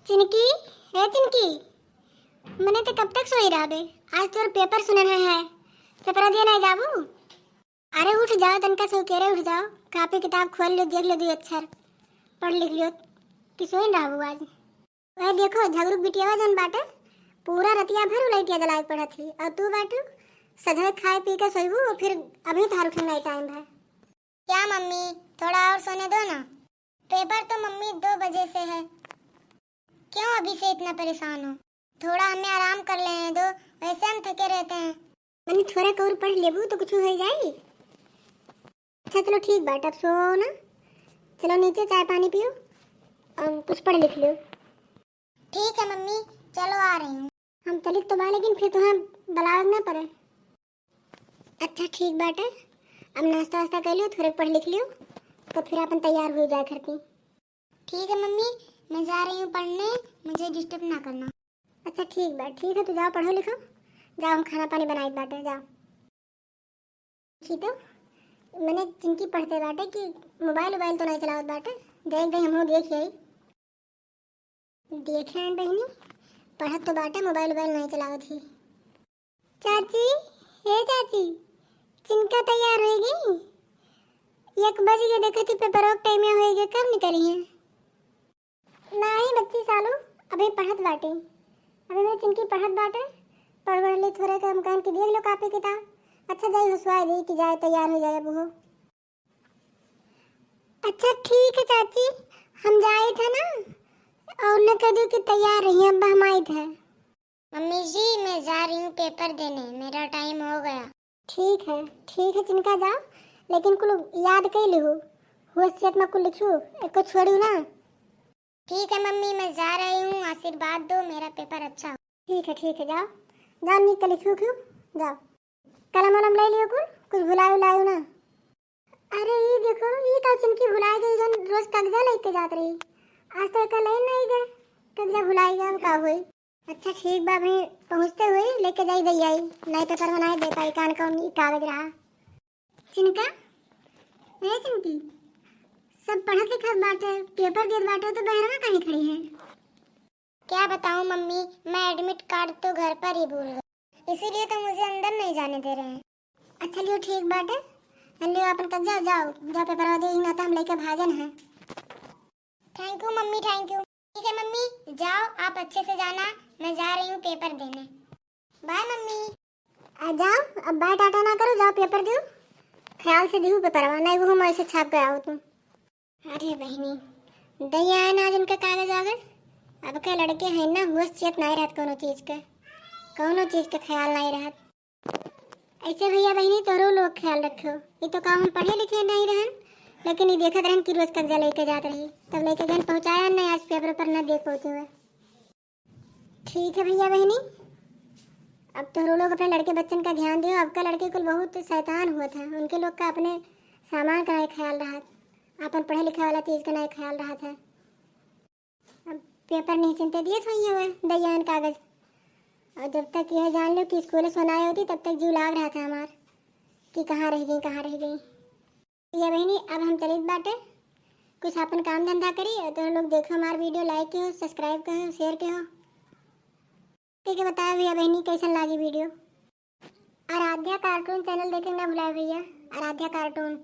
चिनकी, है चिनकी। मैंने तो कब तक सोई रहा बे। आज तोर पेपर सुने है पेपर दिया नहीं जाबू। अरे उठ जाओ तनका सो के रे, उठ जाओ, कापी किताब खोल लो, देख लो दो अक्षर पढ़ लिख लियो कि सोई रहबू आज। वह देखो झगड़ू बिटिया जन बाटे पूरा रतिया भर लाइटिया जला के पड़ा थी, और तू बाटू सधे खाए पी के सोईबू, फिर अभी तार उठने नहीं टाइम है। क्या मम्मी थोड़ा और सोने दो ना, पेपर तो मम्मी 2 बजे से है। क्यों अभी से इतना परेशान हो, थोड़ा हमें आराम कर लेने दो, वैसे हम थके रहते हैं। मैंने थोड़ा और पढ़ लेबू तो कुछ हो जाए। अच्छा चलो ठीक बात, अब सो ना, चलो नीचे चाय पानी पियो और कुछ पढ़ लिख लो। ठीक है मम्मी, चलो आ रही हूँ। हम चलित तो बा लेकिन फिर तुम्हें बुलाव ना पड़े। अच्छा ठीक बात है, अब नाश्ता वास्ता कर लियो, थोड़े पढ़ लिख लियो तो फिर अपन तैयार हो जाए घर की। ठीक है मम्मी, मैं जा रही हूँ पढ़ने, मुझे डिस्टर्ब ना करना। अच्छा ठीक बात, ठीक है तो जाओ पढ़ो लिखो, जाओ हम खाना पानी बनाए बाटे जाओ। ठीक है मैंने चिंकी पढ़ते बाटे कि मोबाइल तो नहीं चलावत बाटे, देख गई हम देख आई देखे हैं बहनी, पढ़त तो बाटे मोबाइल नहीं चलावत ही। चाची, हे चाची, चिंका तैयार हो गई? 1 बज गए, देखो थी पेपर टाइम में होएगे, कब निकली है? नहीं बच्ची सालू, अभी पढ़त बाटे, अभी मैं चिंकी पढ़त बाटे, पढ़ ले थोड़े काम काम की देख लो कापी किताब। अच्छा जाई हंसवाई दी कि जाए तैयार हो जाए वो। अच्छा ठीक है चाची, हम जाए थे ना और न कह दो कि तैयार रही, अब हम आए थे। मम्मी जी मैं जा रही हूँ पेपर देने, मेरा टाइम हो गया। ठीक है चिंका जाओ, लेकिन कुल याद कर लिहो, होशियत में कुल लिखो, एक को छोड़ू ना। ठीक है मम्मी, मैं जा रही हूँ, आशीर्वाद दो मेरा पेपर अच्छा हो। ठीक है जाओ जाओ, निकल लिखो क्यों, जाओ कलम वलम ले लियो, कुछ भुलायो लायो ना। अरे ये देखो ये तो चिंकी भुलाई गई, जन रोज कागजा लेके जात रही, आज तो एक लाइन नहीं गए, कागजा भुलाई गया का हुई। अच्छा ठीक बा भाई, पहुँचते हुए लेके जाई दई आई, नए पेपर बनाए दे पाई, कान का कागज रहा। चिंका, ए चिंकी, सब पढ़त लिखत बाटे, पेपर देत बाटे तो बहरवा कहीं खड़ी है? क्या बताऊं मम्मी, मैं एडमिट कार्ड तो घर पर ही भूल गई, इसीलिए तो मुझे अंदर नहीं जाने दे रहे हैं। अच्छा लियो ठीक बात है, लियो अपन कब जाओ जाओ पेपर दे ना तो हम लेके भागन है। Thank you mummy, thank you. ठीक है मम्मी जाओ, आप अच्छे से जाना, मैं जा रही हूँ पेपर देने। Bye mummy. आ जाओ, अब बाय टाटा ना करो, जाओ पेपर दो, ख्याल से दियो पेपर, नहीं वो हम ऐसे छाप के आओ तुम। अरे बहनी दैया है ना जिनका कागज वागज, अब के लड़के हैं ना होशियत नहीं रहत, कोनो चीज का ख्याल नहीं रहत। ऐसे भैया बहनी तोरो लोग ख्याल रखो, ये तो काम हम पढ़े लिखे नहीं रहन, लेकिन ये देखत रहन कि रोज कब्जा लेके जात रही, तब लेके गन पहुंचाया नहीं, आज पेपर पर न देख पहुंचे हुए। ठीक है भैया बहनी, अब तोरो लोग अपने लड़के बच्चन का ध्यान दियो, अब का लड़के कुल बहुत शैतान हुआ था, उनके लोग का अपने सामान का नहीं ख्याल रहा, अपन पढ़े लिखे वाला चीज का नहीं ख्याल रहा था। अब पेपर नहीं चिंता दिए थे हुए दयान कागज, और जब तक यह जान लो कि स्कूल सुनाई होती तब तक जीव लाग रहा था हमार कि कहाँ रह गई। ये बहनी अब हम चलित बाटे, कुछ अपन काम धंधा करी, तो लोग देखो हमार वीडियो, लाइक करो, सब्सक्राइब करो, शेयर करो। ठीक है बताया भैया बहनी कैसा लगी वीडियो। आराध्या कार्टून चैनल देखे ना भुलाए भैया, आराध्या कार्टून।